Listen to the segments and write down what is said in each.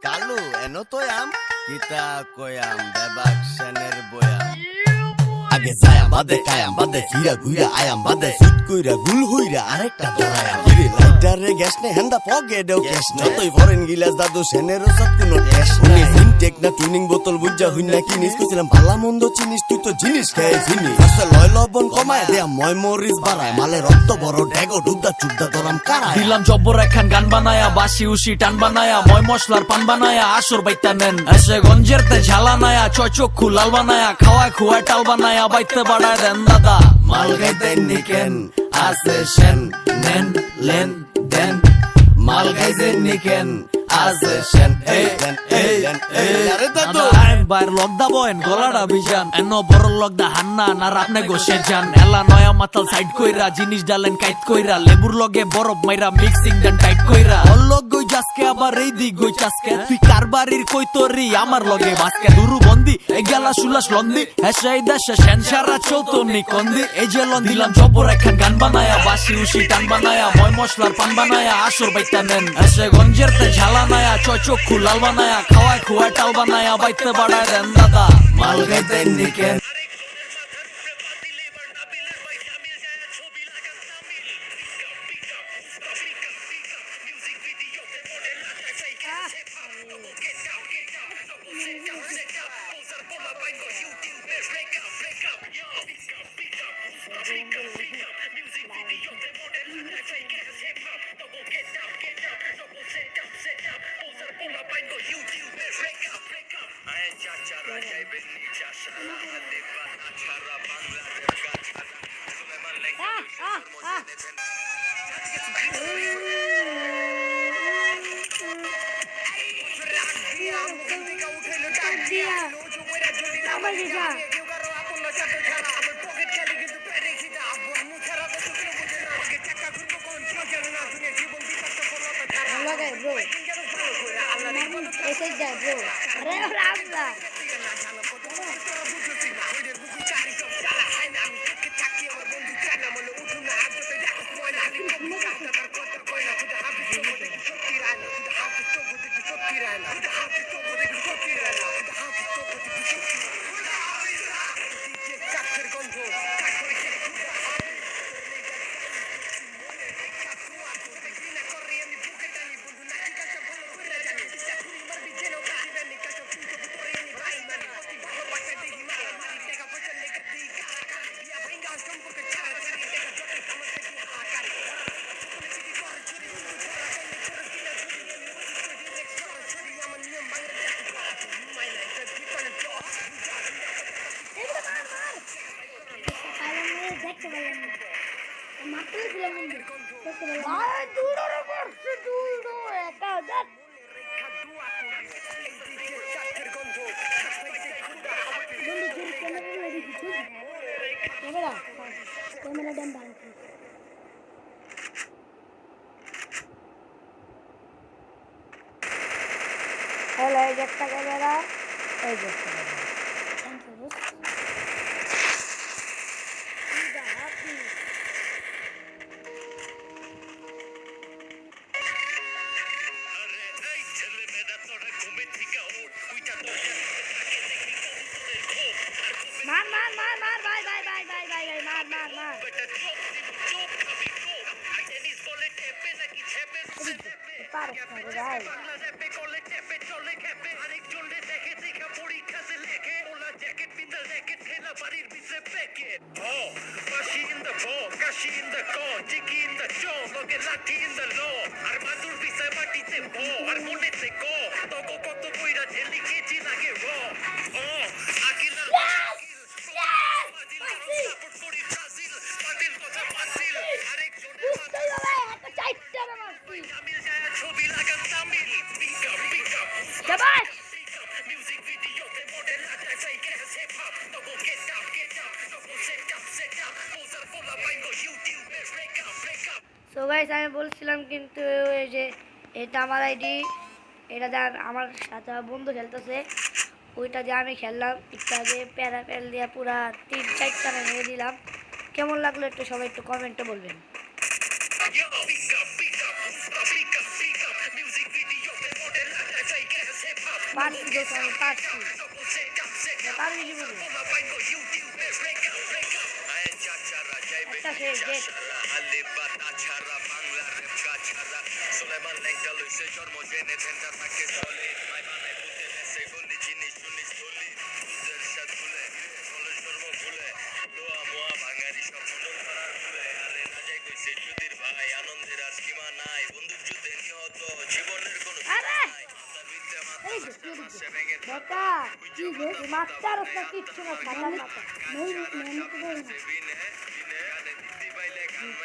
কালু এনো তোয়াম কিতা কয়াম বেবাক সেনের বয়াম আগে যায়াম বাদে কায়াম বাদে ফিরা ঘুইরা আয়াম বাদে সুট কইরা গুল হইরা আরেকটা ধরায়াম কিরে লাইটারে গ্যাস নে হেন্দা পকেটেও ক্যাশ না তুই ফরেন গিলাস দাদু সেনের সব কোনো ক্যাশ উনি ফিনটেক না টুনিং বোতল বুঝা হইনা কিনিস কইছিলাম ভালা মন্দ চিনিস তুই তো জিনিস খেয়ে ফিনি আসলে লয় লবণ কমায় দেয়া ময় মরিস বাড়ায় মালে রক্ত বড় ডেগো ডুবদা চুবদা দরাম কারায় দিলাম জব্বর একখান গান বানায়া বাসি উসি টান বানায়া ময় মশলার পান বানায়া আসর বাইতা নেন এসে গঞ্জের তে ঝালানায়া চয় চক্ষু লাল বানায়া খাওয়ায় খুয়ায় টাল বানায়া বাইতে বাড়ায় দেন দাদা মাল গাইতেন নিকেন আসে সেন নেন লেন দেন মাল গাইতেন নিকেন আসে সেন আরে দাদু বাইর লগদা বয়েন গলাটা বিজান এনো বড় লগদা হান্না না রাপনে গোসে যান এলা নয়া মাতাল সাইড কইরা জিনিস ডালেন কাইট কইরা লেবুর লগে বরফ মাইরা মিক্সিং দেন টাইট কইরা অলগ গই জাসকে আবার এই দিক গই চাসকে তুই কারবারির কই তোরি আমার লগে বাসকে দুরু বন্দি এই গেলা সুলাস লন্দি হেসাই দেশে সেন সারা চৌতনি কন্দি এই যে লন দিলাম জব্বর একখান গান বানায়া বাসি উসি টান বানায়া ময় মশলার পান বানায়া আসর বাইতা নেন এসে গঞ্জের তে ঝালানায়া চয় চক্ষু লাল বানায়া খাওয়ায় খুয়ায় টাল বানায়া বাইতে বাড়ায় দেন দাদা মাল গাইতেন নিকেন Hello, এই একটা ক্যামেরা এই যে মার মার মার মার bye bye bye bye bye bye মার মার মার পারছ না রে ভাই তো গাইস আমি বলছিলাম কিন্তু এই যে এটা আমার আইডি, এটা দিয়ে আমার সাথে বন্ধু খেলতেছে, ওইটা দিয়ে আমি খেললাম একটু আগে প্যারাপেল দিয়ে পুরা 3-4 রান মেরে দিলাম, কেমন লাগলো একটু সবাই একটু কমেন্টে বলবেন। পারছি দোস্ত, আমি পারছি। পারবি কি বলবো? একটা শেষ ডেট। আরে এই যে বেটা কি রে মাস্টার ওটা কিচ্ছু না খাতার মাথা নই মেহনত করে না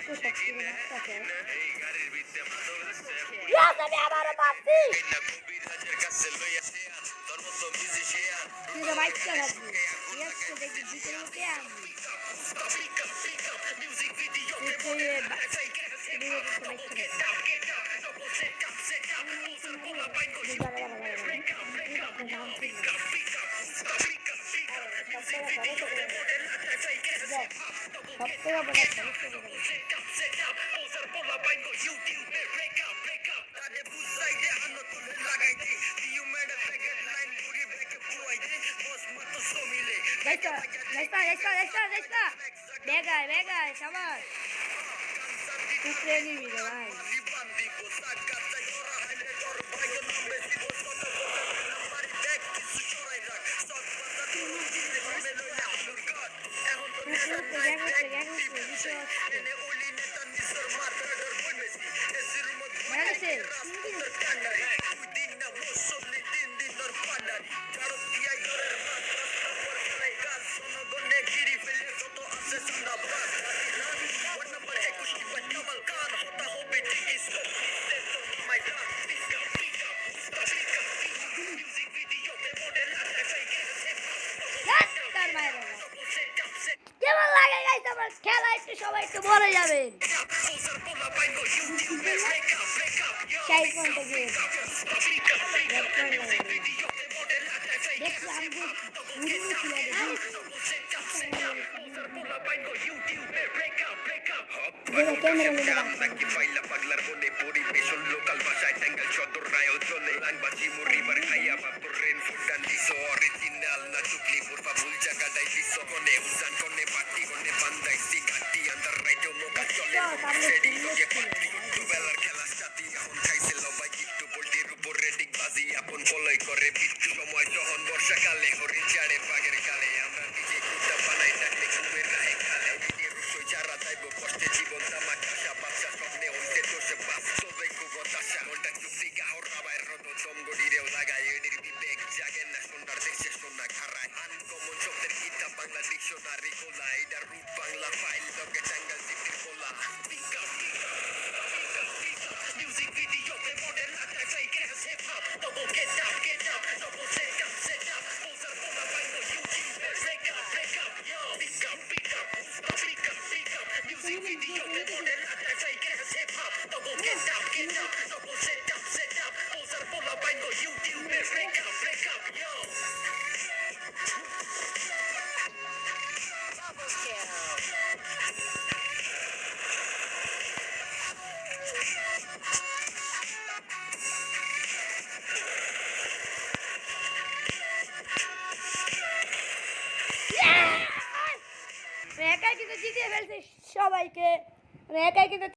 তো শক্তি মাস্টার আছে ইয়াস আমি আবারও মারছি তুই তো বাইকটা রাখবি ইয়াস তো দেখি জিতে উঠে আমি বেগায় সাবাস টুকরে নিবি রে ভাই কেমন লাগে গাইস আমার খেলা একটু সবাই একটু বলে যাবেন চাই কোনটা গিয়ে একাই কিন্তু জিতিয়ে ফেলছে সবাইকে একাই কিন্তু